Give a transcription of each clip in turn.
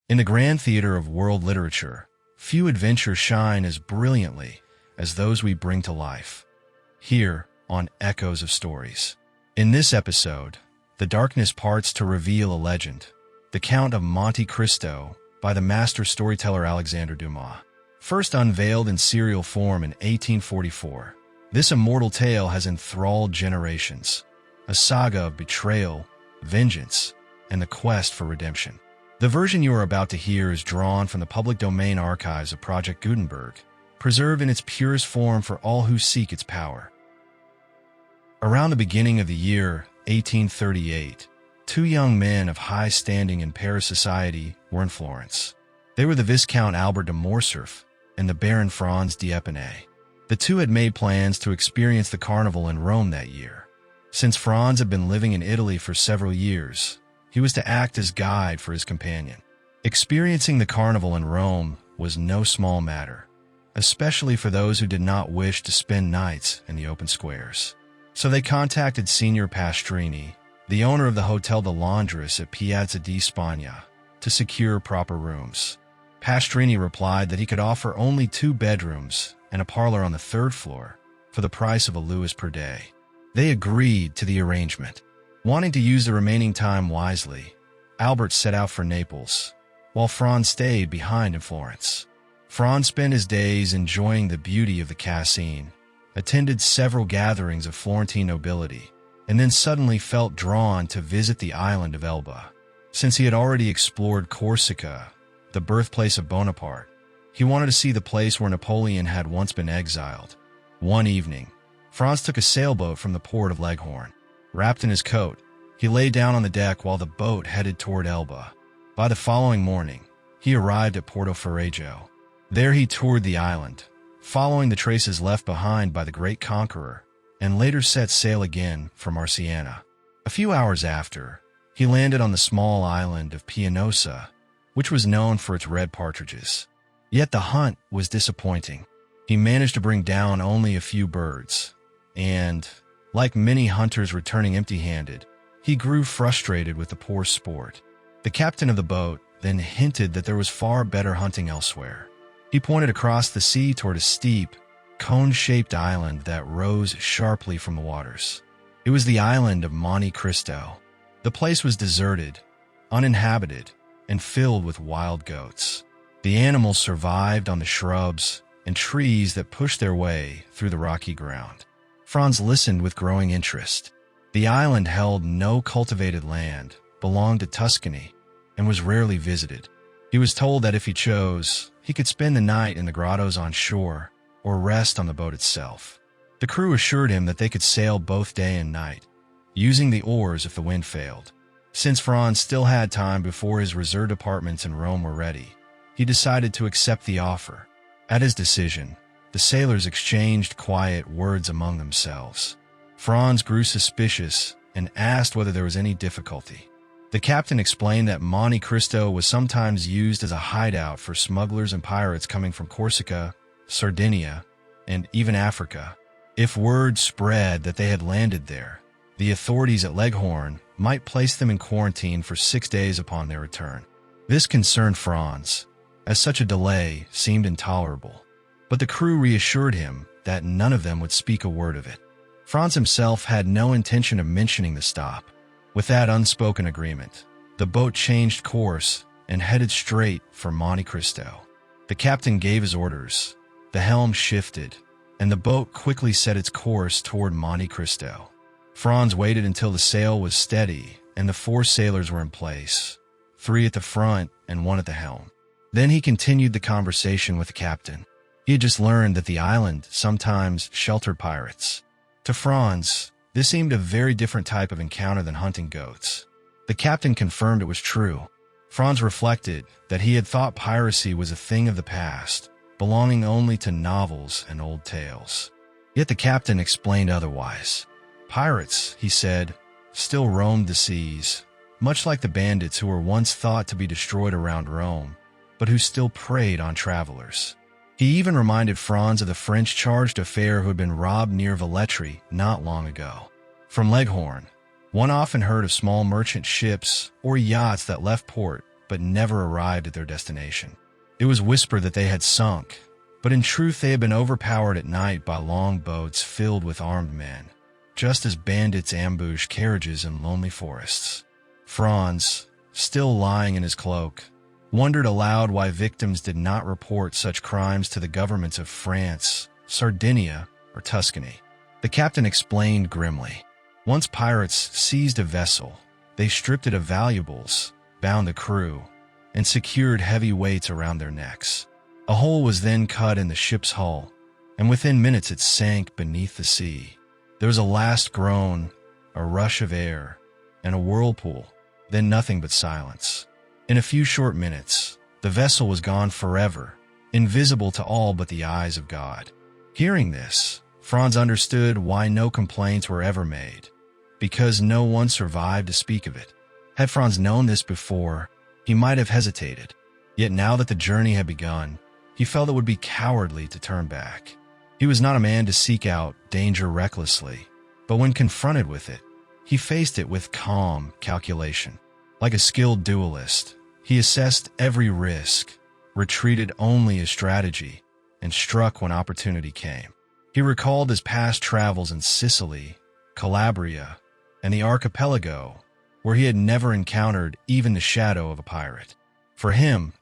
In the grand theater of world literature, few adventures shine as brilliantly as those we bring to life here on Echoes of Stories. In this episode, the darkness parts to reveal a legend, the Count of Monte Cristo by the master storyteller Alexandre Dumas. First unveiled in serial form in 1844, this immortal tale has enthralled generations, a saga of betrayal, vengeance, and the quest for redemption. The version you are about to hear is drawn from the public domain archives of Project Gutenberg, preserved in its purest form for all who seek its power. Around the beginning of the year 1838, two young men of high standing in Paris society were in Florence. They were the Viscount Albert de Morcerf and the Baron Franz d'Épinay. The two had made plans to experience the carnival in Rome that year. Since Franz had been living in Italy for several years, he was to act as guide for his companion. Experiencing the carnival in Rome was no small matter, especially for those who did not wish to spend nights in the open squares. So they contacted Signor Pastrini, the owner of the Hotel de Londres at Piazza di Spagna, to secure proper rooms. Pastrini replied that he could offer only 2 bedrooms and a parlor on the 3rd floor for the price of a louis per day. They agreed to the arrangement. Wanting to use the remaining time wisely, Albert set out for Naples, while Franz stayed behind in Florence. Franz spent his days enjoying the beauty of the Cascine, attended several gatherings of Florentine nobility, and then suddenly felt drawn to visit the island of Elba. Since he had already explored Corsica, the birthplace of Bonaparte, he wanted to see the place where Napoleon had once been exiled. One evening, Franz took a sailboat from the port of Leghorn. Wrapped in his coat, he lay down on the deck while the boat headed toward Elba. By the following morning, he arrived at Porto Ferrajo. There he toured the island, following the traces left behind by the great conqueror, and later set sail again for Marciana. A few hours after, he landed on the small island of Pianosa, which was known for its red partridges. Yet the hunt was disappointing. He managed to bring down only a few birds, and, like many hunters returning empty-handed, he grew frustrated with the poor sport. The captain of the boat then hinted that there was far better hunting elsewhere. He pointed across the sea toward a steep, cone-shaped island that rose sharply from the waters. It was the island of Monte Cristo. The place was deserted, uninhabited, and filled with wild goats. The animals survived on the shrubs and trees that pushed their way through the rocky ground. Franz listened with growing interest. The island held no cultivated land, belonged to Tuscany, and was rarely visited. He was told that if he chose, he could spend the night in the grottos on shore or rest on the boat itself. The crew assured him that they could sail both day and night, using the oars if the wind failed. Since Franz still had time before his reserved apartments in Rome were ready, he decided to accept the offer. At his decision, the sailors exchanged quiet words among themselves. Franz grew suspicious and asked whether there was any difficulty. The captain explained that Monte Cristo was sometimes used as a hideout for smugglers and pirates coming from Corsica, Sardinia, and even Africa. If word spread that they had landed there, the authorities at Leghorn might place them in quarantine for 6 days upon their return. This concerned Franz, as such a delay seemed intolerable, but the crew reassured him that none of them would speak a word of it. Franz himself had no intention of mentioning the stop. With that unspoken agreement, the boat changed course and headed straight for Monte Cristo. The captain gave his orders, the helm shifted, and the boat quickly set its course toward Monte Cristo. Franz waited until the sail was steady and the 4 sailors were in place, 3 at the front and 1 at the helm. Then he continued the conversation with the captain. He had just learned that the island sometimes sheltered pirates. To Franz, this seemed a very different type of encounter than hunting goats. The captain confirmed it was true. Franz reflected that he had thought piracy was a thing of the past, belonging only to novels and old tales. Yet the captain explained otherwise. Pirates, he said, still roamed the seas, much like the bandits who were once thought to be destroyed around Rome, but who still preyed on travelers. He even reminded Franz of the French charged affair who had been robbed near Velletri not long ago. From Leghorn, one often heard of small merchant ships or yachts that left port but never arrived at their destination. It was whispered that they had sunk, but in truth they had been overpowered at night by long boats filled with armed men, just as bandits ambush carriages in lonely forests. Franz, still lying in his cloak, wondered aloud why victims did not report such crimes to the governments of France, Sardinia, or Tuscany. The captain explained grimly. Once pirates seized a vessel, they stripped it of valuables, bound the crew, and secured heavy weights around their necks. A hole was then cut in the ship's hull, and within minutes it sank beneath the sea. There was a last groan, a rush of air, and a whirlpool, then nothing but silence. In a few short minutes, the vessel was gone forever, invisible to all but the eyes of God. Hearing this, Franz understood why no complaints were ever made, because no one survived to speak of it. Had Franz known this before, he might have hesitated. Yet now that the journey had begun, he felt it would be cowardly to turn back. He was not a man to seek out danger recklessly, but when confronted with it, he faced it with calm calculation. Like a skilled duelist, he assessed every risk, retreated only as strategy, and struck when opportunity came. He recalled his past travels in Sicily, Calabria, and the archipelago, where he had never encountered even the shadow of a pirate. For him,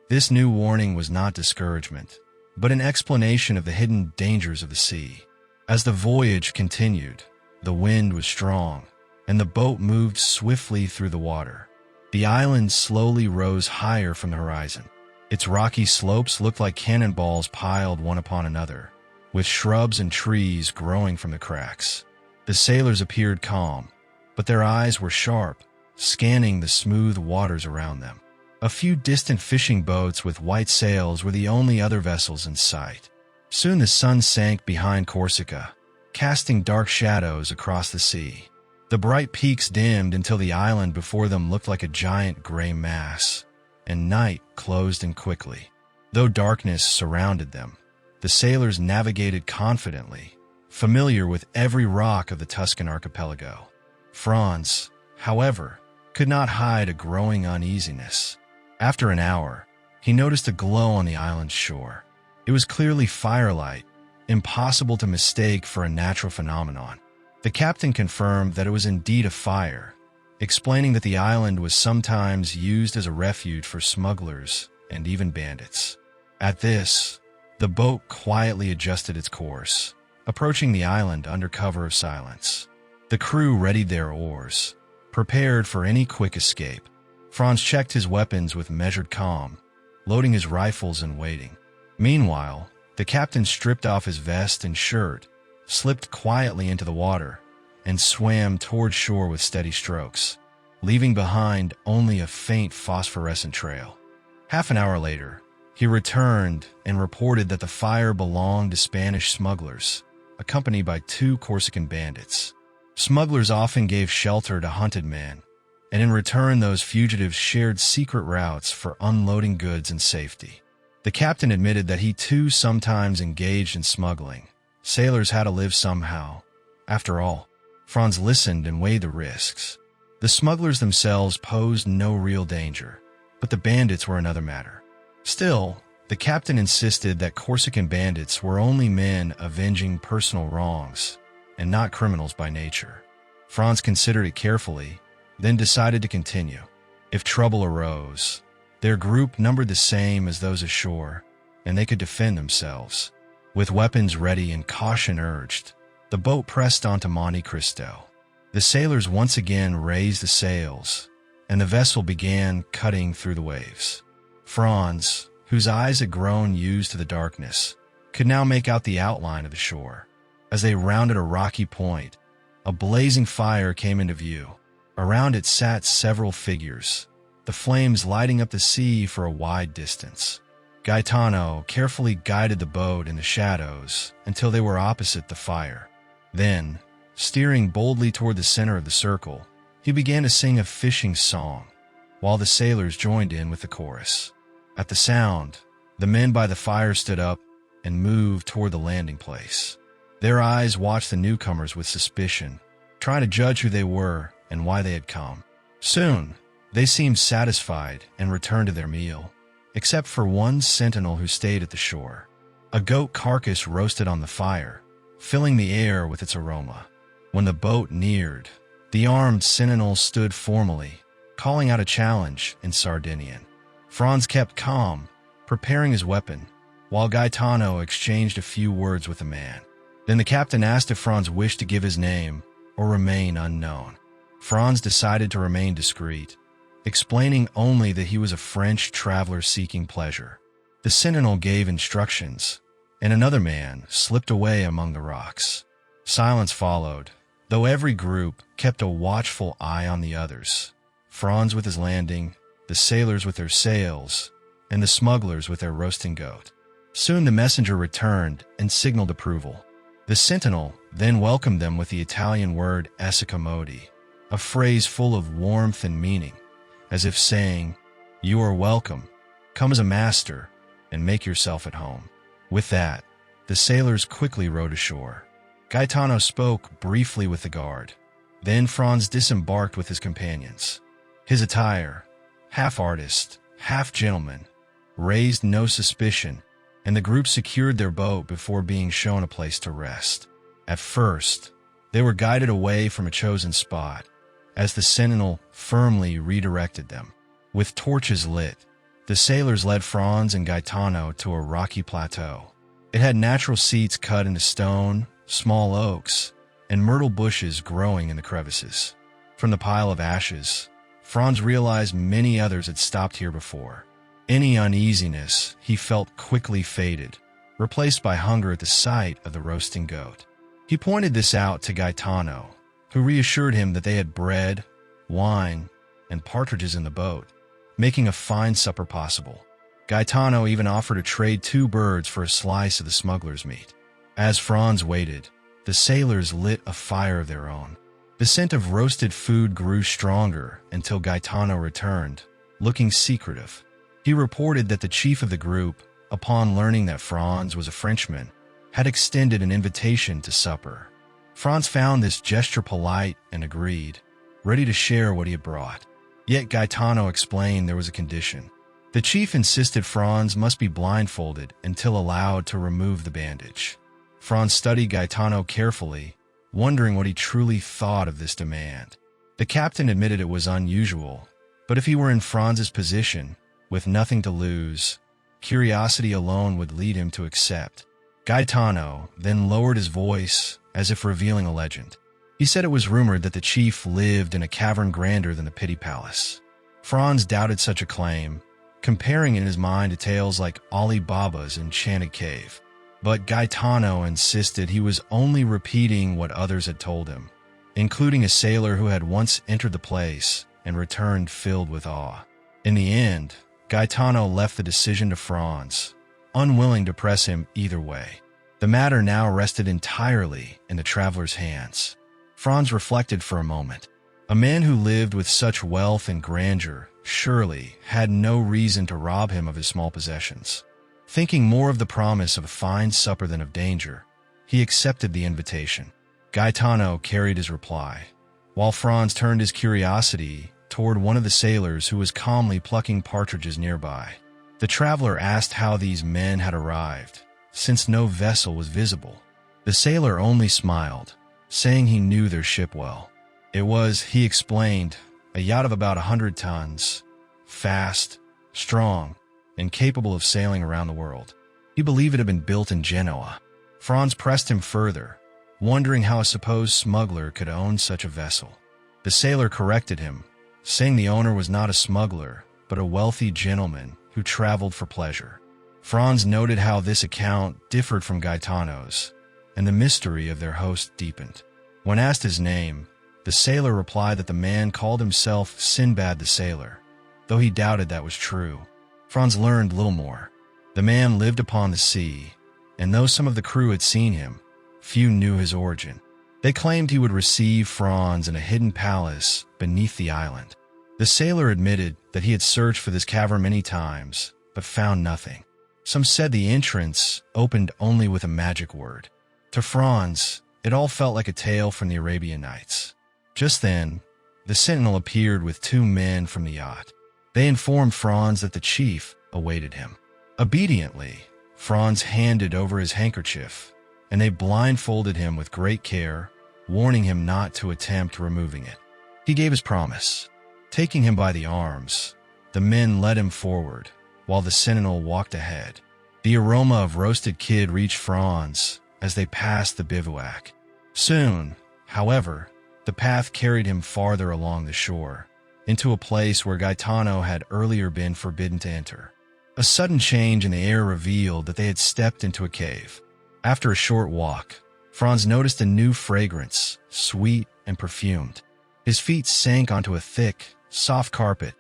this new warning was not discouragement, but an explanation of the hidden dangers of the sea. As the voyage continued, the wind was strong, and the boat moved swiftly through the water. The island slowly rose higher from the horizon. Its rocky slopes looked like cannonballs piled one upon another, with shrubs and trees growing from the cracks. The sailors appeared calm, but their eyes were sharp, scanning the smooth waters around them. A few distant fishing boats with white sails were the only other vessels in sight. Soon the sun sank behind Corsica, casting dark shadows across the sea. The bright peaks dimmed until the island before them looked like a giant gray mass, and night closed in quickly. Though darkness surrounded them, the sailors navigated confidently, familiar with every rock of the Tuscan archipelago. Franz, however, could not hide a growing uneasiness. After an hour, he noticed a glow on the island's shore. It was clearly firelight, impossible to mistake for a natural phenomenon. The captain confirmed that it was indeed a fire, explaining that the island was sometimes used as a refuge for smugglers and even bandits. At this, the boat quietly adjusted its course, approaching the island under cover of silence. The crew readied their oars, prepared for any quick escape. Franz checked his weapons with measured calm, loading his rifles and waiting. Meanwhile, the captain stripped off his vest and shirt, slipped quietly into the water, and swam toward shore with steady strokes, leaving behind only a faint phosphorescent trail. Half an hour later, he returned and reported that the fire belonged to Spanish smugglers, accompanied by 2 Corsican bandits. Smugglers often gave shelter to hunted men, and in return those fugitives shared secret routes for unloading goods and safety. The captain admitted that he too sometimes engaged in smuggling. Sailors had to live somehow. After all, Franz listened and weighed the risks. The smugglers themselves posed no real danger, but the bandits were another matter. Still, the captain insisted that Corsican bandits were only men avenging personal wrongs, and not criminals by nature. Franz considered it carefully, then decided to continue. If trouble arose, their group numbered the same as those ashore, and they could defend themselves. With weapons ready and caution urged, the boat pressed onto Monte Cristo. The sailors once again raised the sails, and the vessel began cutting through the waves. Franz, whose eyes had grown used to the darkness, could now make out the outline of the shore. As they rounded a rocky point, a blazing fire came into view. Around it sat several figures, the flames lighting up the sea for a wide distance. Gaetano carefully guided the boat in the shadows until they were opposite the fire. Then, steering boldly toward the center of the circle, he began to sing a fishing song, while the sailors joined in with the chorus. At the sound, the men by the fire stood up and moved toward the landing place. Their eyes watched the newcomers with suspicion, trying to judge who they were and why they had come. Soon, They seemed satisfied and returned to their meal, except for one sentinel who stayed at the shore. A goat carcass roasted on the fire, filling the air with its aroma. When the boat neared, the armed sentinel stood formally, calling out a challenge in Sardinian. Franz kept calm, preparing his weapon, while Gaetano exchanged a few words with the man. Then the captain asked if Franz wished to give his name or remain unknown. Franz decided to remain discreet, explaining only that he was a French traveler seeking pleasure. The sentinel gave instructions, and another man slipped away among the rocks. Silence followed, though every group kept a watchful eye on the others. Franz with his landing, the sailors with their sails, and the smugglers with their roasting goat. Soon the messenger returned and signaled approval. The sentinel then welcomed them with the Italian word "esiccomodi," a phrase full of warmth and meaning, as if saying, "You are welcome. Come as a master and make yourself at home." With that, the sailors quickly rowed ashore. Gaetano spoke briefly with the guard. Then Franz disembarked with his companions. His attire, half artist, half gentleman, raised no suspicion, and the group secured their boat before being shown a place to rest. At first, they were guided away from a chosen spot, as the sentinel firmly redirected them. With torches lit, the sailors led Franz and Gaetano to a rocky plateau. It had natural seats cut into stone, small oaks, and myrtle bushes growing in the crevices. From the pile of ashes, Franz realized many others had stopped here before. Any uneasiness he felt quickly faded, replaced by hunger at the sight of the roasting goat. He pointed this out to Gaetano, who reassured him that they had bread, wine, and partridges in the boat, making a fine supper possible. Gaetano even offered to trade 2 birds for a slice of the smuggler's meat. As Franz waited, the sailors lit a fire of their own. The scent of roasted food grew stronger until Gaetano returned, looking secretive. He reported that the chief of the group, upon learning that Franz was a Frenchman, had extended an invitation to supper. Franz found this gesture polite and agreed, ready to share what he had brought. Yet Gaetano explained there was a condition. The chief insisted Franz must be blindfolded until allowed to remove the bandage. Franz studied Gaetano carefully, wondering what he truly thought of this demand. The captain admitted it was unusual, but if he were in Franz's position, with nothing to lose, curiosity alone would lead him to accept. Gaetano then lowered his voice as if revealing a legend. He said it was rumored that the chief lived in a cavern grander than the Pity Palace. Franz doubted such a claim, comparing in his mind to tales like Ali Baba's enchanted cave. But Gaetano insisted he was only repeating what others had told him, including a sailor who had once entered the place and returned filled with awe. In the end, Gaetano left the decision to Franz, unwilling to press him either way. The matter now rested entirely in the traveler's hands. Franz reflected for a moment. A man who lived with such wealth and grandeur surely had no reason to rob him of his small possessions. Thinking more of the promise of a fine supper than of danger, he accepted the invitation. Gaetano carried his reply, while Franz turned his curiosity toward one of the sailors who was calmly plucking partridges nearby. The traveler asked how these men had arrived, since no vessel was visible. The sailor only smiled, saying he knew their ship well. It was, he explained, a yacht of about 100 tons, fast, strong, and capable of sailing around the world. He believed it had been built in Genoa. Franz pressed him further, wondering how a supposed smuggler could own such a vessel. The sailor corrected him, saying the owner was not a smuggler, but a wealthy gentleman who traveled for pleasure. Franz noted how this account differed from Gaetano's, and the mystery of their host deepened. When asked his name, the sailor replied that the man called himself Sinbad the Sailor, though he doubted that was true. Franz learned little more. The man lived upon the sea, and though some of the crew had seen him, few knew his origin. They claimed he would receive Franz in a hidden palace beneath the island. The sailor admitted that he had searched for this cavern many times, but found nothing. Some said the entrance opened only with a magic word. To Franz, it all felt like a tale from the Arabian Nights. Just then, the sentinel appeared with 2 men from the yacht. They informed Franz that the chief awaited him. Obediently, Franz handed over his handkerchief, and they blindfolded him with great care, warning him not to attempt removing it. He gave his promise. Taking him by the arms, the men led him forward, while the sentinel walked ahead. The aroma of roasted kid reached Franz as they passed the bivouac. Soon, however, the path carried him farther along the shore, into a place where Gaetano had earlier been forbidden to enter. A sudden change in the air revealed that they had stepped into a cave. After a short walk, Franz noticed a new fragrance, sweet and perfumed. His feet sank onto a thick, soft carpet,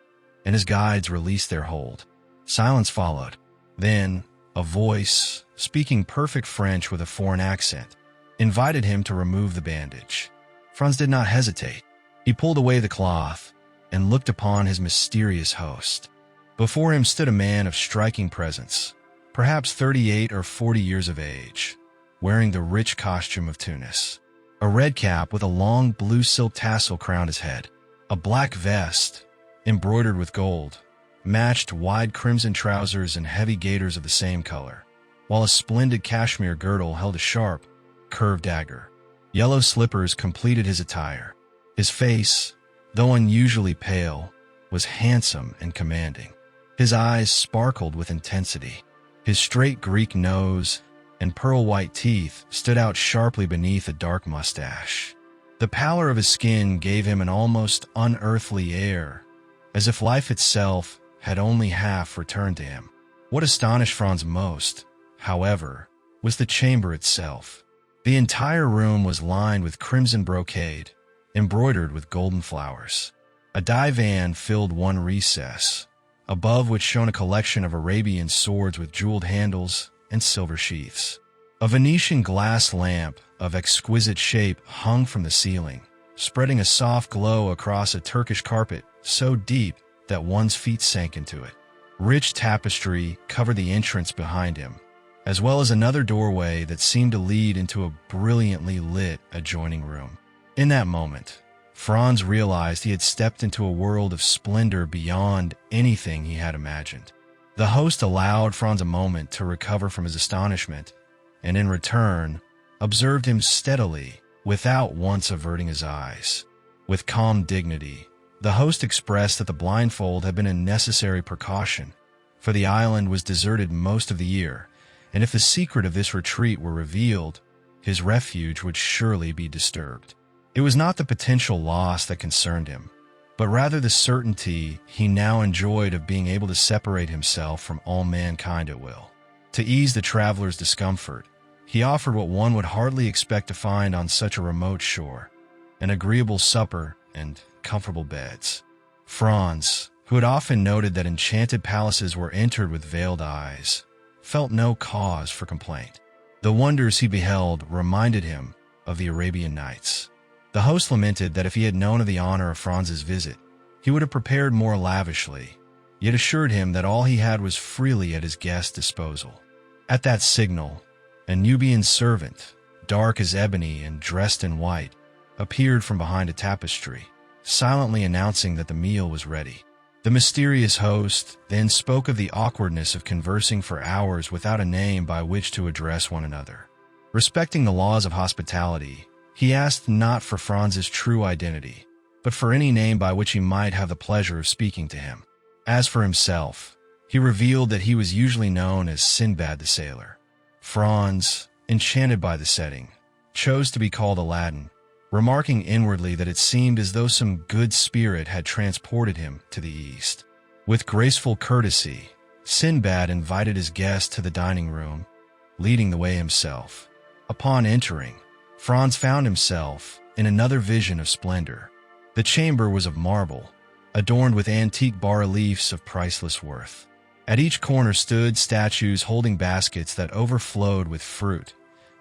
and his guides released their hold. Silence followed. Then, a voice, speaking perfect French with a foreign accent, invited him to remove the bandage. Franz did not hesitate. He pulled away the cloth and looked upon his mysterious host. Before him stood a man of striking presence, perhaps 38 or 40 years of age, wearing the rich costume of Tunis. A red cap with a long blue silk tassel crowned his head. A black vest, embroidered with gold, matched wide crimson trousers and heavy gaiters of the same color, while a splendid cashmere girdle held a sharp, curved dagger. Yellow slippers completed his attire. His face, though unusually pale, was handsome and commanding. His eyes sparkled with intensity. His straight Greek nose and pearl-white teeth stood out sharply beneath a dark mustache. The pallor of his skin gave him an almost unearthly air, as if life itself had only half returned to him. What astonished Franz most, however, was the chamber itself. The entire room was lined with crimson brocade, embroidered with golden flowers. A divan filled one recess, above which shone a collection of Arabian swords with jeweled handles and silver sheaths. A Venetian glass lamp of exquisite shape hung from the ceiling, spreading a soft glow across a Turkish carpet so deep that one's feet sank into it. Rich tapestry covered the entrance behind him, as well as another doorway that seemed to lead into a brilliantly lit adjoining room. In that moment, Franz realized he had stepped into a world of splendor beyond anything he had imagined. The host allowed Franz a moment to recover from his astonishment, and in return, observed him steadily, without once averting his eyes. With calm dignity, the host expressed that the blindfold had been a necessary precaution, for the island was deserted most of the year, and if the secret of this retreat were revealed, his refuge would surely be disturbed. It was not the potential loss that concerned him, but rather the certainty he now enjoyed of being able to separate himself from all mankind at will. To ease the traveler's discomfort, he offered what one would hardly expect to find on such a remote shore, an agreeable supper and comfortable beds. Franz, who had often noted that enchanted palaces were entered with veiled eyes, felt no cause for complaint. The wonders he beheld reminded him of the Arabian Nights. The host lamented that if he had known of the honor of Franz's visit, he would have prepared more lavishly, yet assured him that all he had was freely at his guest's disposal. At that signal, a Nubian servant, dark as ebony and dressed in white, appeared from behind a tapestry, silently announcing that the meal was ready. The mysterious host then spoke of the awkwardness of conversing for hours without a name by which to address one another. Respecting the laws of hospitality, he asked not for Franz's true identity, but for any name by which he might have the pleasure of speaking to him. As for himself, he revealed that he was usually known as Sinbad the Sailor. Franz, enchanted by the setting, chose to be called Aladdin, remarking inwardly that it seemed as though some good spirit had transported him to the East. With graceful courtesy, Sinbad invited his guest to the dining room, leading the way himself. Upon entering, Franz found himself in another vision of splendor. The chamber was of marble, adorned with antique bas-reliefs of priceless worth. At each corner stood statues holding baskets that overflowed with fruit: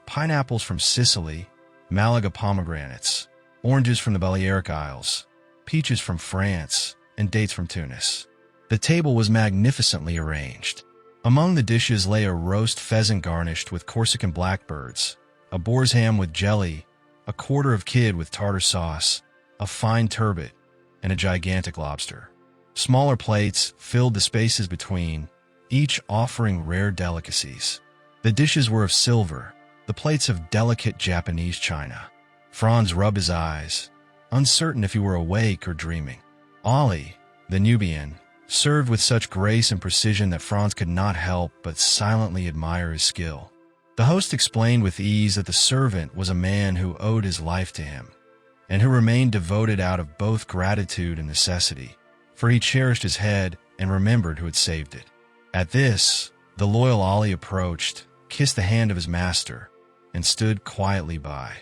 pineapples from Sicily, Malaga pomegranates, oranges from the Balearic Isles, peaches from France, and dates from Tunis. The table was magnificently arranged. Among the dishes lay a roast pheasant garnished with Corsican blackbirds, a boar's ham with jelly, a quarter of kid with tartar sauce, a fine turbot, and a gigantic lobster. Smaller plates filled the spaces between, each offering rare delicacies. The dishes were of silver, the plates of delicate Japanese china. Franz rubbed his eyes, uncertain if he were awake or dreaming. Ali, the Nubian, served with such grace and precision that Franz could not help but silently admire his skill. The host explained with ease that the servant was a man who owed his life to him, and who remained devoted out of both gratitude and necessity, for he cherished his head and remembered who had saved it. At this, the loyal Ali approached, kissed the hand of his master, and stood quietly by.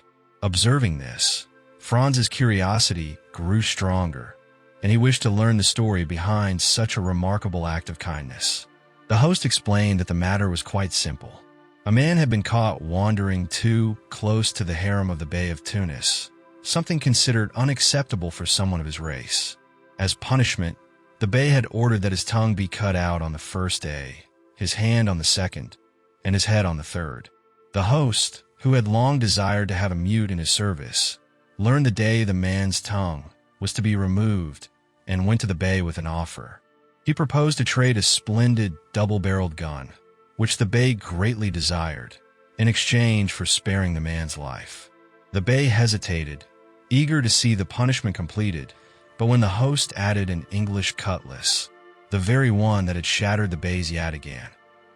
Observing this, Franz's curiosity grew stronger, and he wished to learn the story behind such a remarkable act of kindness. The host explained that the matter was quite simple. A man had been caught wandering too close to the harem of the Bey of Tunis, something considered unacceptable for someone of his race. As punishment, the Bey had ordered that his tongue be cut out on the first day, his hand on the second, and his head on the third. The host, who had long desired to have a mute in his service, learned the day the man's tongue was to be removed and went to the Bey with an offer. He proposed to trade a splendid double-barreled gun, which the Bey greatly desired, in exchange for sparing the man's life. The Bey hesitated, eager to see the punishment completed, but when the host added an English cutlass, the very one that had shattered the Bey's yataghan,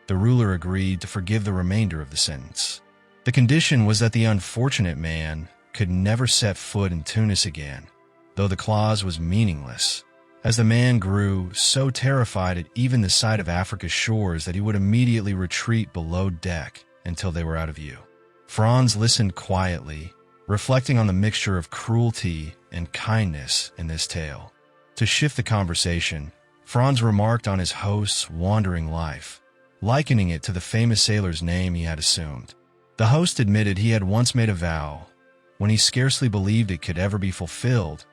the ruler agreed to forgive the remainder of the sentence. The condition was that the unfortunate man could never set foot in Tunis again, though the clause was meaningless, as the man grew so terrified at even the sight of Africa's shores that he would immediately retreat below deck until they were out of view. Franz listened quietly, reflecting on the mixture of cruelty and kindness in this tale. To shift the conversation, Franz remarked on his host's wandering life, likening it to the famous sailor's name he had assumed. The host admitted he had once made a vow, when he scarcely believed it could ever be fulfilled,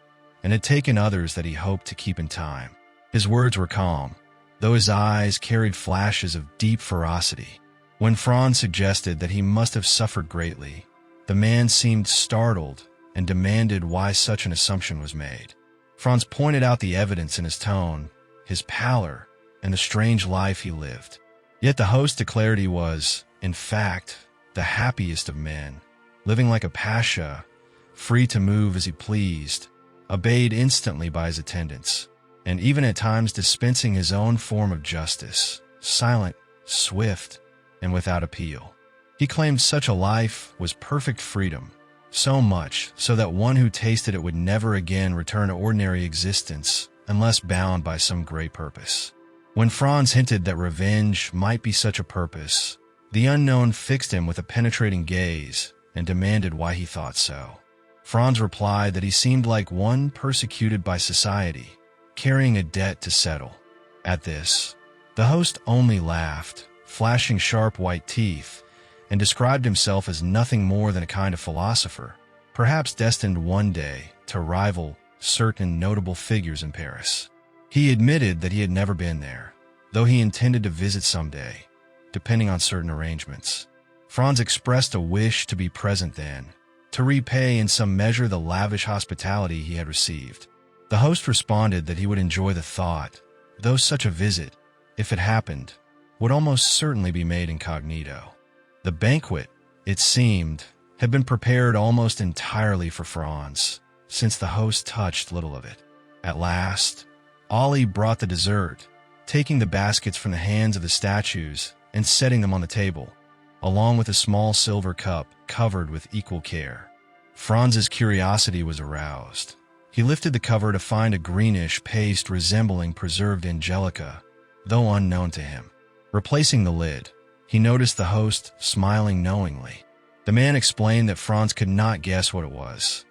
and had taken others that he hoped to keep in time. His words were calm, though his eyes carried flashes of deep ferocity. When Franz suggested that he must have suffered greatly, the man seemed startled and demanded why such an assumption was made. Franz pointed out the evidence in his tone, his pallor, and the strange life he lived. Yet the host declared he was, in fact, the happiest of men, living like a pasha, free to move as he pleased, obeyed instantly by his attendants, and even at times dispensing his own form of justice, silent, swift, and without appeal. He claimed such a life was perfect freedom, so much so that one who tasted it would never again return to ordinary existence unless bound by some great purpose. When Franz hinted that revenge might be such a purpose, the unknown fixed him with a penetrating gaze and demanded why he thought so. Franz replied that he seemed like one persecuted by society, carrying a debt to settle. At this, the host only laughed, flashing sharp white teeth, and described himself as nothing more than a kind of philosopher, perhaps destined one day to rival certain notable figures in Paris. He admitted that he had never been there, though he intended to visit someday, depending on certain arrangements. Franz expressed a wish to be present then, to repay in some measure the lavish hospitality he had received. The host responded that he would enjoy the thought, though such a visit, if it happened, would almost certainly be made incognito. The banquet, it seemed, had been prepared almost entirely for Franz, since the host touched little of it. At last, Ali brought the dessert, taking the baskets from the hands of the statues and setting them on the table, along with a small silver cup covered with equal care. Franz's curiosity was aroused. He lifted the cover to find a greenish paste resembling preserved angelica, though unknown to him. Replacing the lid, he noticed the host smiling knowingly. The man explained that Franz could not guess what it was,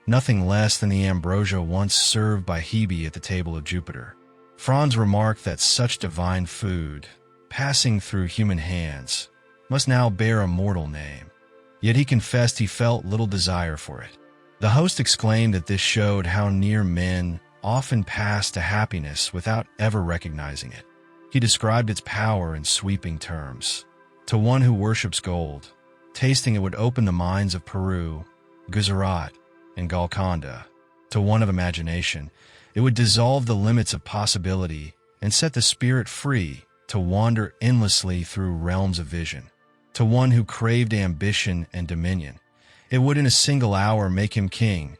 nothing less than the ambrosia once served by Hebe at the table of Jupiter. Franz remarked that such divine food, passing through human hands, must now bear a mortal name, yet he confessed he felt little desire for it. The host exclaimed that this showed how near men often pass to happiness without ever recognizing it. He described its power in sweeping terms. To one who worships gold, tasting it would open the minds of Peru, Gujarat, and Golconda. To one of imagination, It would dissolve the limits of possibility and set the spirit free to wander endlessly through realms of vision. To one who craved ambition and dominion, it would in a single hour make him king,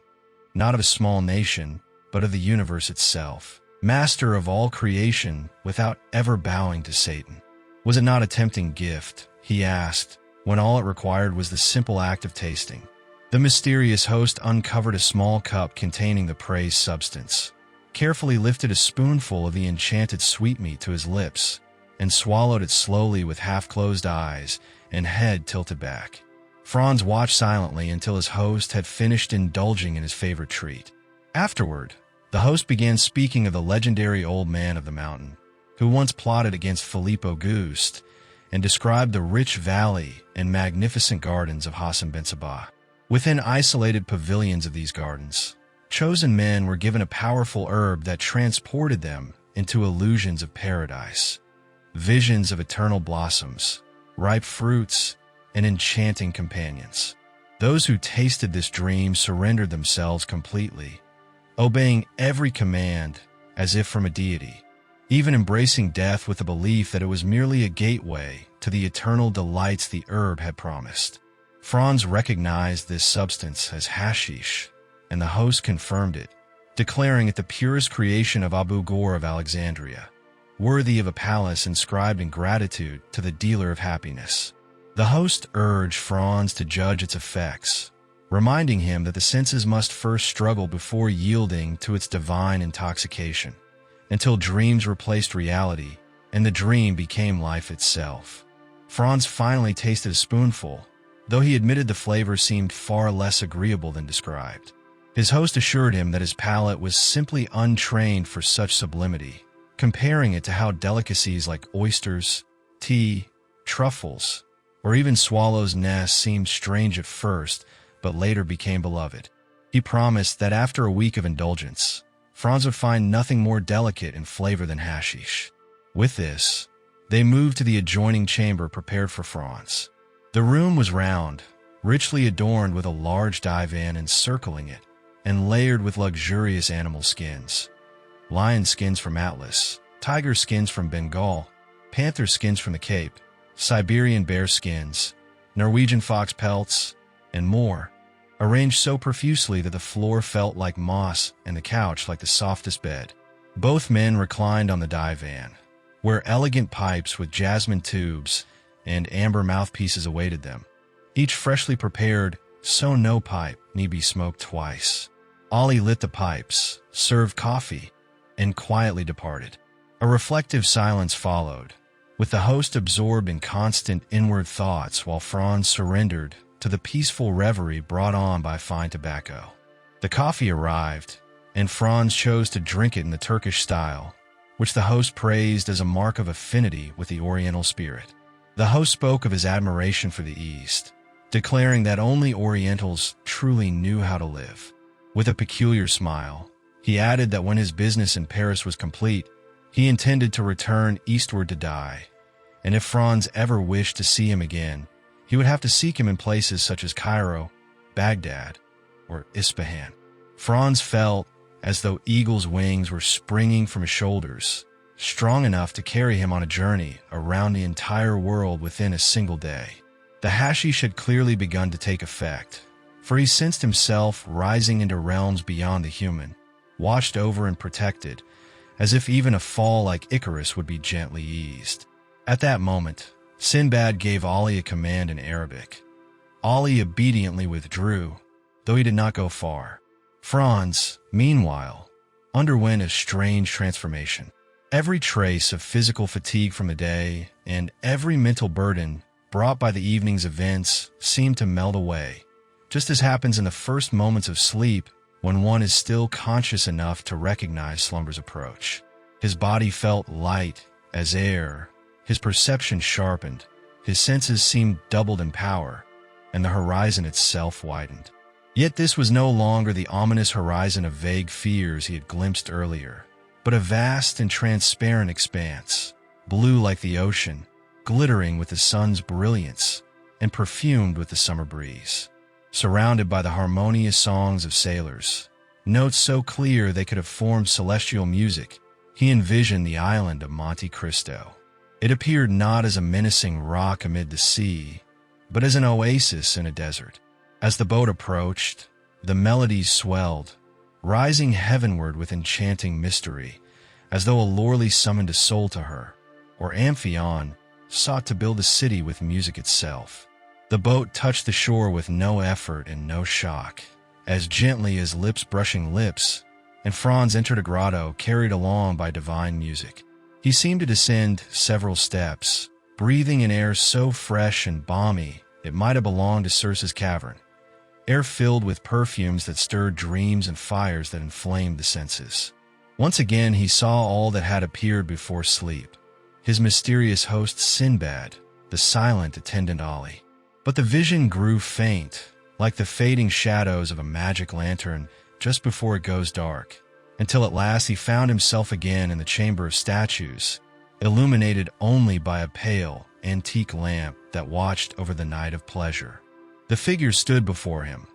not of a small nation, but of the universe itself, master of all creation without ever bowing to Satan. Was it not a tempting gift, he asked, when all it required was the simple act of tasting? The mysterious host uncovered a small cup containing the praised substance, carefully lifted a spoonful of the enchanted sweetmeat to his lips, and swallowed it slowly with half-closed eyes and head tilted back. Franz watched silently until his host had finished indulging in his favorite treat. Afterward, the host began speaking of the legendary old man of the mountain, who once plotted against Philippe Auguste and described the rich valley and magnificent gardens of Hassan ben Sabah. Within isolated pavilions of these gardens, chosen men were given a powerful herb that transported them into illusions of paradise, visions of eternal blossoms, ripe fruits, and enchanting companions. Those who tasted this dream surrendered themselves completely, obeying every command as if from a deity, even embracing death with the belief that it was merely a gateway to the eternal delights the herb had promised. Franz recognized this substance as hashish, and the host confirmed it, declaring it the purest creation of Abu Ghor of Alexandria, worthy of a palace inscribed in gratitude to the dealer of happiness. The host urged Franz to judge its effects, reminding him that the senses must first struggle before yielding to its divine intoxication, until dreams replaced reality and the dream became life itself. Franz finally tasted a spoonful, though he admitted the flavor seemed far less agreeable than described. His host assured him that his palate was simply untrained for such sublimity, comparing it to how delicacies like oysters, tea, truffles, or even swallows' nests seemed strange at first, but later became beloved. He promised that after a week of indulgence, Franz would find nothing more delicate in flavor than hashish. With this, they moved to the adjoining chamber prepared for Franz. The room was round, richly adorned with a large divan encircling it, and layered with luxurious animal skins. Lion skins from Atlas, tiger skins from Bengal, panther skins from the Cape, Siberian bear skins, Norwegian fox pelts, and more, arranged so profusely that the floor felt like moss and the couch like the softest bed. Both men reclined on the divan, where elegant pipes with jasmine tubes and amber mouthpieces awaited them, each freshly prepared so no pipe need be smoked twice. Ali lit the pipes, served coffee, and quietly departed. A reflective silence followed, with the host absorbed in constant inward thoughts while Franz surrendered to the peaceful reverie brought on by fine tobacco. The coffee arrived, and Franz chose to drink it in the Turkish style, which the host praised as a mark of affinity with the Oriental spirit. The host spoke of his admiration for the East, declaring that only Orientals truly knew how to live. With a peculiar smile, he added that when his business in Paris was complete, he intended to return eastward to die, and if Franz ever wished to see him again, he would have to seek him in places such as Cairo, Baghdad, or Isfahan. Franz felt as though eagle's wings were springing from his shoulders, strong enough to carry him on a journey around the entire world within a single day. The hashish had clearly begun to take effect, for he sensed himself rising into realms beyond the human, watched over and protected, as if even a fall like Icarus would be gently eased. At that moment, Sinbad gave Ali a command in Arabic. Ali obediently withdrew, though he did not go far. Franz, meanwhile, underwent a strange transformation. Every trace of physical fatigue from the day and every mental burden brought by the evening's events seemed to melt away, just as happens in the first moments of sleep when one is still conscious enough to recognize slumber's approach. His body felt light as air, his perception sharpened, his senses seemed doubled in power, and the horizon itself widened. Yet this was no longer the ominous horizon of vague fears he had glimpsed earlier, but a vast and transparent expanse, blue like the ocean, glittering with the sun's brilliance, and perfumed with the summer breeze. Surrounded by the harmonious songs of sailors, notes so clear they could have formed celestial music. He envisioned the island of Monte Cristo. It appeared not as a menacing rock amid the sea, but as an oasis in a desert. As the boat approached, the melodies swelled, rising heavenward with enchanting mystery, as though a Loreley summoned a soul to her, or Amphion sought to build a city with music itself. The boat touched the shore with no effort and no shock, as gently as lips brushing lips, and Franz entered a grotto carried along by divine music. He seemed to descend several steps, breathing in air so fresh and balmy it might have belonged to Circe's cavern, air filled with perfumes that stirred dreams and fires that inflamed the senses. Once again he saw all that had appeared before sleep, his mysterious host Sinbad, the silent attendant Ali. But the vision grew faint, like the fading shadows of a magic lantern just before it goes dark, until at last he found himself again in the chamber of statues, illuminated only by a pale, antique lamp that watched over the night of pleasure. The figures stood before him: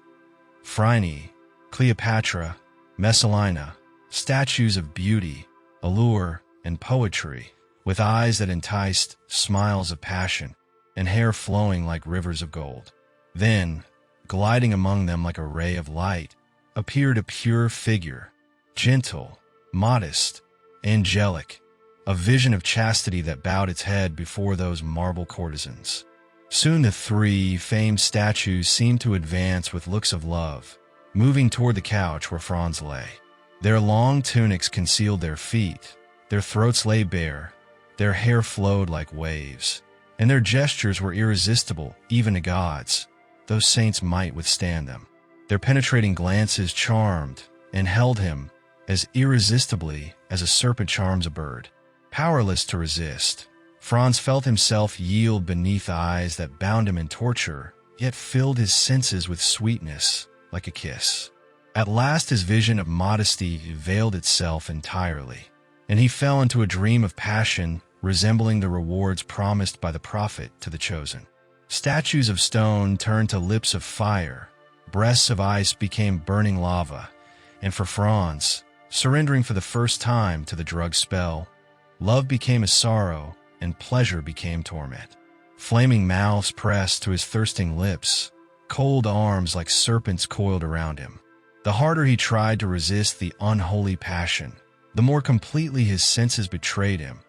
Phryne, Cleopatra, Messalina, statues of beauty, allure, and poetry, with eyes that enticed, smiles of passion, and hair flowing like rivers of gold. Then, gliding among them like a ray of light, appeared a pure figure, gentle, modest, angelic, a vision of chastity that bowed its head before those marble courtesans. Soon the three famed statues seemed to advance with looks of love, moving toward the couch where Franz lay. Their long tunics concealed their feet, their throats lay bare, their hair flowed like waves, and their gestures were irresistible even to gods, though saints might withstand them. Their penetrating glances charmed and held him as irresistibly as a serpent charms a bird. Powerless to resist, Franz felt himself yield beneath eyes that bound him in torture, yet filled his senses with sweetness like a kiss. At last his vision of modesty veiled itself entirely, and he fell into a dream of passion resembling the rewards promised by the prophet to the chosen. Statues of stone turned to lips of fire, breasts of ice became burning lava, and for Franz, surrendering for the first time to the drug spell, love became a sorrow and pleasure became torment. Flaming mouths pressed to his thirsting lips, cold arms like serpents coiled around him. The harder he tried to resist the unholy passion, the more completely his senses betrayed him,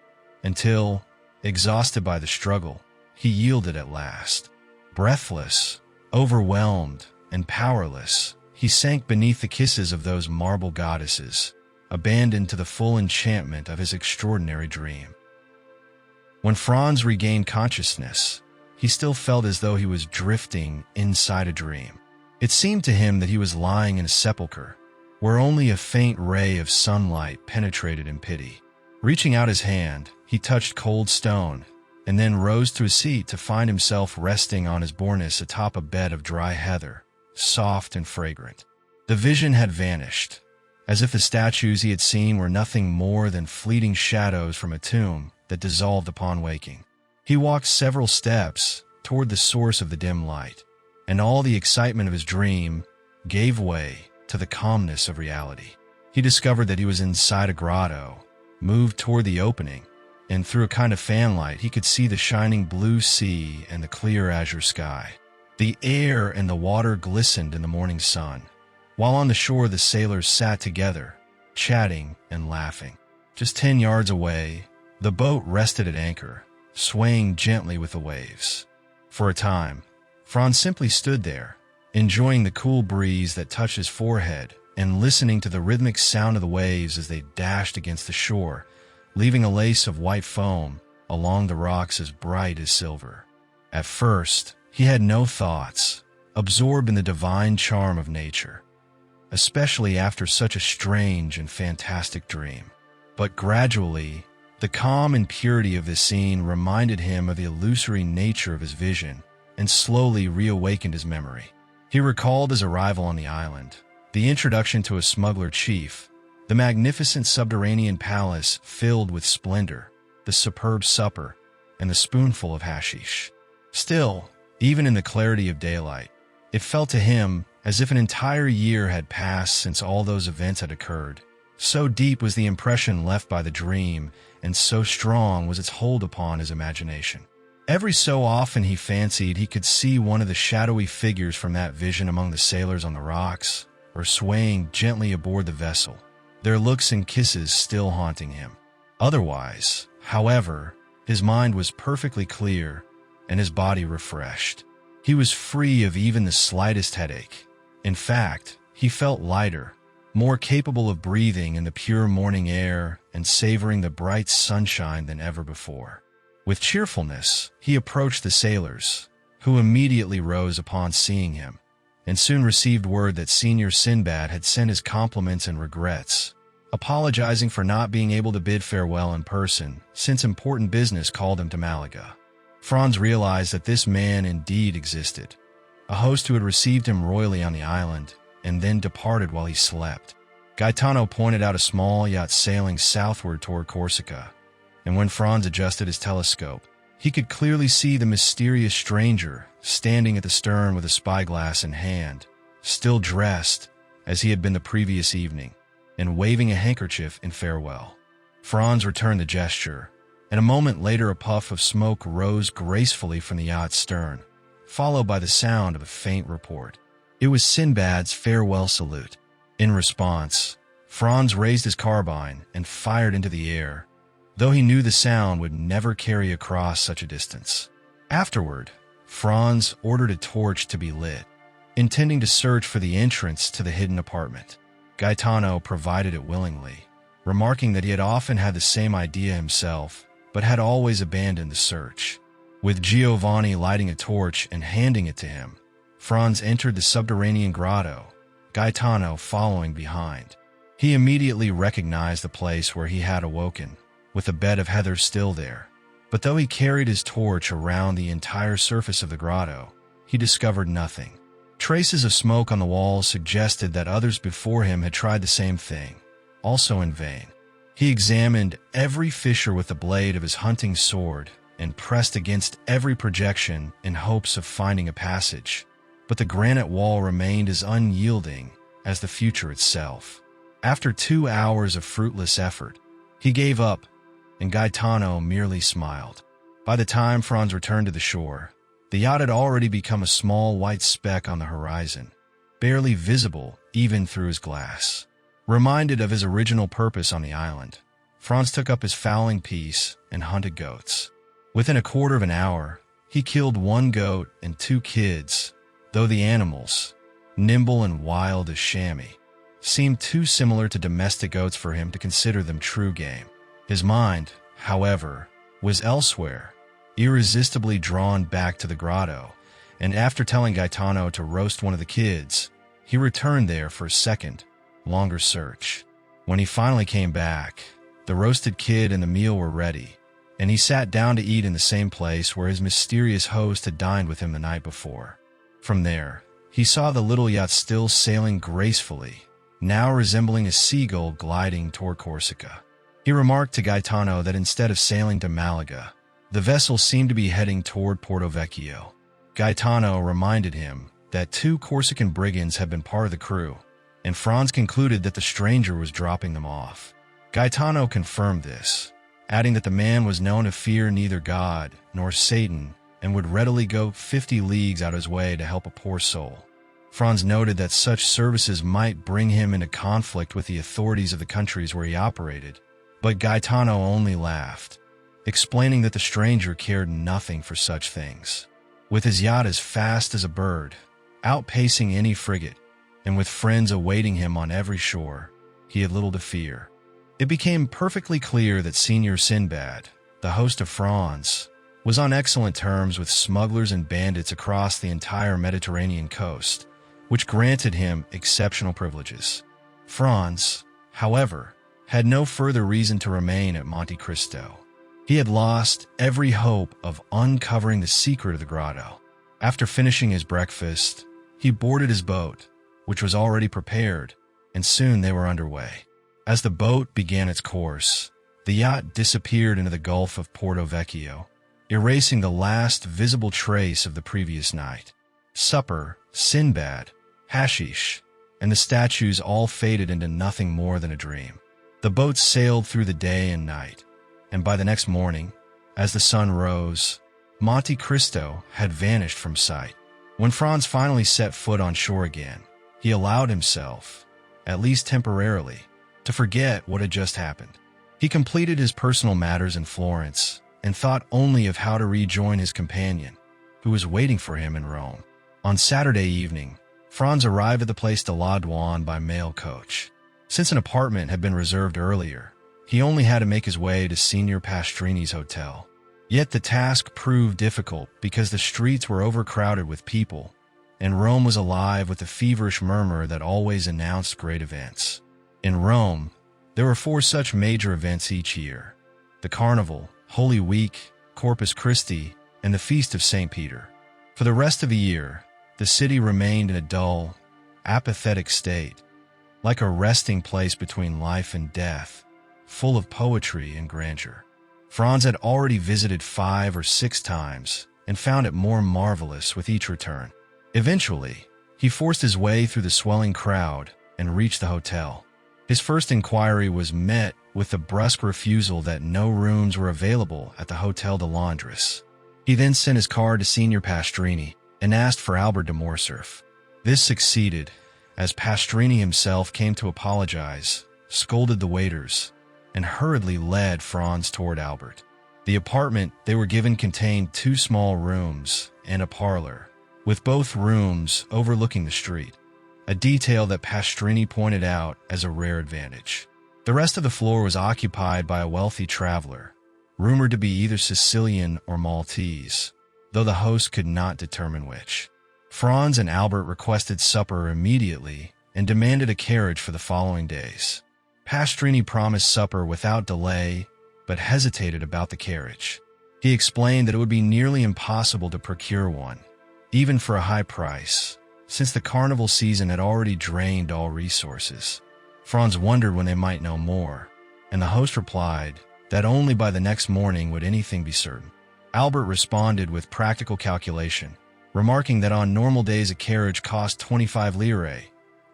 until, exhausted by the struggle, he yielded at last. Breathless, overwhelmed, and powerless, he sank beneath the kisses of those marble goddesses, abandoned to the full enchantment of his extraordinary dream. When Franz regained consciousness, he still felt as though he was drifting inside a dream. It seemed to him that he was lying in a sepulchre, where only a faint ray of sunlight penetrated in pity. Reaching out his hand, he touched cold stone, and then rose to his seat to find himself resting on his bornus atop a bed of dry heather, soft and fragrant. The vision had vanished, as if the statues he had seen were nothing more than fleeting shadows from a tomb that dissolved upon waking. He walked several steps toward the source of the dim light, and all the excitement of his dream gave way to the calmness of reality. He discovered that he was inside a grotto, moved toward the opening, and through a kind of fanlight he could see the shining blue sea and the clear azure sky. The air and the water glistened in the morning sun, while on the shore the sailors sat together, chatting and laughing. Just 10 yards away, the boat rested at anchor, swaying gently with the waves. For a time, Franz simply stood there, enjoying the cool breeze that touched his forehead and listening to the rhythmic sound of the waves as they dashed against the shore, leaving a lace of white foam along the rocks as bright as silver. At first, he had no thoughts, absorbed in the divine charm of nature, especially after such a strange and fantastic dream. But gradually, the calm and purity of the scene reminded him of the illusory nature of his vision and slowly reawakened his memory. He recalled his arrival on the island, the introduction to a smuggler chief, the magnificent subterranean palace filled with splendor, the superb supper, and the spoonful of hashish. Still, even in the clarity of daylight, it felt to him as if an entire year had passed since all those events had occurred. So deep was the impression left by the dream, and so strong was its hold upon his imagination. Every so often he fancied he could see one of the shadowy figures from that vision among the sailors on the rocks, or swaying gently aboard the vessel, their looks and kisses still haunting him. Otherwise, however, his mind was perfectly clear and his body refreshed. He was free of even the slightest headache. In fact, he felt lighter, more capable of breathing in the pure morning air and savoring the bright sunshine than ever before. With cheerfulness, he approached the sailors, who immediately rose upon seeing him, and soon received word that Senior Sinbad had sent his compliments and regrets, apologizing for not being able to bid farewell in person since important business called him to Malaga. Franz realized that this man indeed existed, a host who had received him royally on the island and then departed while he slept. Gaetano pointed out a small yacht sailing southward toward Corsica, and when Franz adjusted his telescope, he could clearly see the mysterious stranger standing at the stern with a spyglass in hand, still dressed as he had been the previous evening, and waving a handkerchief in farewell. Franz returned the gesture, and a moment later a puff of smoke rose gracefully from the yacht's stern, followed by the sound of a faint report. It was Sinbad's farewell salute. In response, Franz raised his carbine and fired into the air, though he knew the sound would never carry across such a distance. Afterward, Franz ordered a torch to be lit, intending to search for the entrance to the hidden apartment. Gaetano provided it willingly, remarking that he had often had the same idea himself, but had always abandoned the search. With Giovanni lighting a torch and handing it to him, Franz entered the subterranean grotto, Gaetano following behind. He immediately recognized the place where he had awoken, with a bed of heather still there. But though he carried his torch around the entire surface of the grotto, he discovered nothing. Traces of smoke on the walls suggested that others before him had tried the same thing, also in vain. He examined every fissure with the blade of his hunting sword and pressed against every projection in hopes of finding a passage, but the granite wall remained as unyielding as the future itself. After 2 hours of fruitless effort, he gave up, and Gaetano merely smiled. By the time Franz returned to the shore, the yacht had already become a small white speck on the horizon, barely visible even through his glass. Reminded of his original purpose on the island, Franz took up his fowling piece and hunted goats. Within a quarter of an hour, he killed 1 goat and 2 kids, though the animals, nimble and wild as chamois, seemed too similar to domestic goats for him to consider them true game. His mind, however, was elsewhere, irresistibly drawn back to the grotto, and after telling Gaetano to roast one of the kids, he returned there for a second, longer search. When he finally came back, the roasted kid and the meal were ready, and he sat down to eat in the same place where his mysterious host had dined with him the night before. From there, he saw the little yacht still sailing gracefully, now resembling a seagull gliding toward Corsica. He remarked to Gaetano that instead of sailing to Malaga, the vessel seemed to be heading toward Porto Vecchio. Gaetano reminded him that 2 Corsican brigands had been part of the crew, and Franz concluded that the stranger was dropping them off. Gaetano confirmed this, adding that the man was known to fear neither God nor Satan and would readily go 50 leagues out of his way to help a poor soul. Franz noted that such services might bring him into conflict with the authorities of the countries where he operated, but Gaetano only laughed, explaining that the stranger cared nothing for such things. With his yacht as fast as a bird, outpacing any frigate, and with friends awaiting him on every shore, he had little to fear. It became perfectly clear that Senior Sinbad, the host of Franz, was on excellent terms with smugglers and bandits across the entire Mediterranean coast, which granted him exceptional privileges. Franz, however, had no further reason to remain at Monte Cristo. He had lost every hope of uncovering the secret of the grotto. After finishing his breakfast, he boarded his boat, which was already prepared, and soon they were underway. As the boat began its course, the yacht disappeared into the Gulf of Porto Vecchio, erasing the last visible trace of the previous night. Supper, Sinbad, hashish, and the statues all faded into nothing more than a dream. The boat sailed through the day and night, and by the next morning, as the sun rose, Monte Cristo had vanished from sight. When Franz finally set foot on shore again, he allowed himself, at least temporarily, to forget what had just happened. He completed his personal matters in Florence and thought only of how to rejoin his companion, who was waiting for him in Rome. On Saturday evening, Franz arrived at the Place de la Douane by mail coach. Since an apartment had been reserved earlier, he only had to make his way to Signor Pastrini's hotel. Yet the task proved difficult because the streets were overcrowded with people, and Rome was alive with the feverish murmur that always announced great events. In Rome, there were 4 such major events each year: the Carnival, Holy Week, Corpus Christi, and the Feast of St. Peter. For the rest of the year, the city remained in a dull, apathetic state, like a resting place between life and death, full of poetry and grandeur. Franz had already visited 5 or 6 times and found it more marvelous with each return. Eventually, he forced his way through the swelling crowd and reached the hotel. His first inquiry was met with the brusque refusal that no rooms were available at the Hotel de Londres. He then sent his card to Signor Pastrini and asked for Albert de Morcerf. This succeeded, as Pastrini himself came to apologize, scolded the waiters, and hurriedly led Franz toward Albert. The apartment they were given contained 2 small rooms and a parlor, with both rooms overlooking the street, a detail that Pastrini pointed out as a rare advantage. The rest of the floor was occupied by a wealthy traveler, rumored to be either Sicilian or Maltese, though the host could not determine which. Franz and Albert requested supper immediately and demanded a carriage for the following days. Pastrini promised supper without delay, but hesitated about the carriage. He explained that it would be nearly impossible to procure one, even for a high price, since the carnival season had already drained all resources. Franz wondered when they might know more, and the host replied that only by the next morning would anything be certain. Albert responded with practical calculation, remarking that on normal days a carriage cost 25 lire,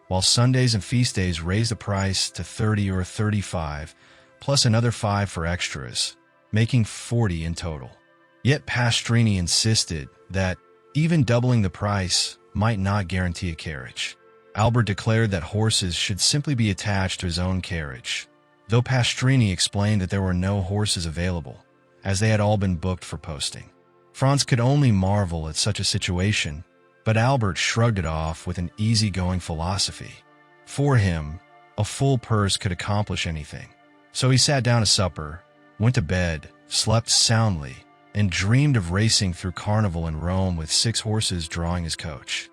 while Sundays and feast days raised the price to 30 or 35, plus another 5 for extras, making 40 in total. Yet Pastrini insisted that even doubling the price might not guarantee a carriage. Albert declared that horses should simply be attached to his own carriage, though Pastrini explained that there were no horses available, as they had all been booked for posting. Franz could only marvel at such a situation, but Albert shrugged it off with an easygoing philosophy. For him, a full purse could accomplish anything. So he sat down to supper, went to bed, slept soundly, and dreamed of racing through Carnival in Rome with 6 horses drawing his coach.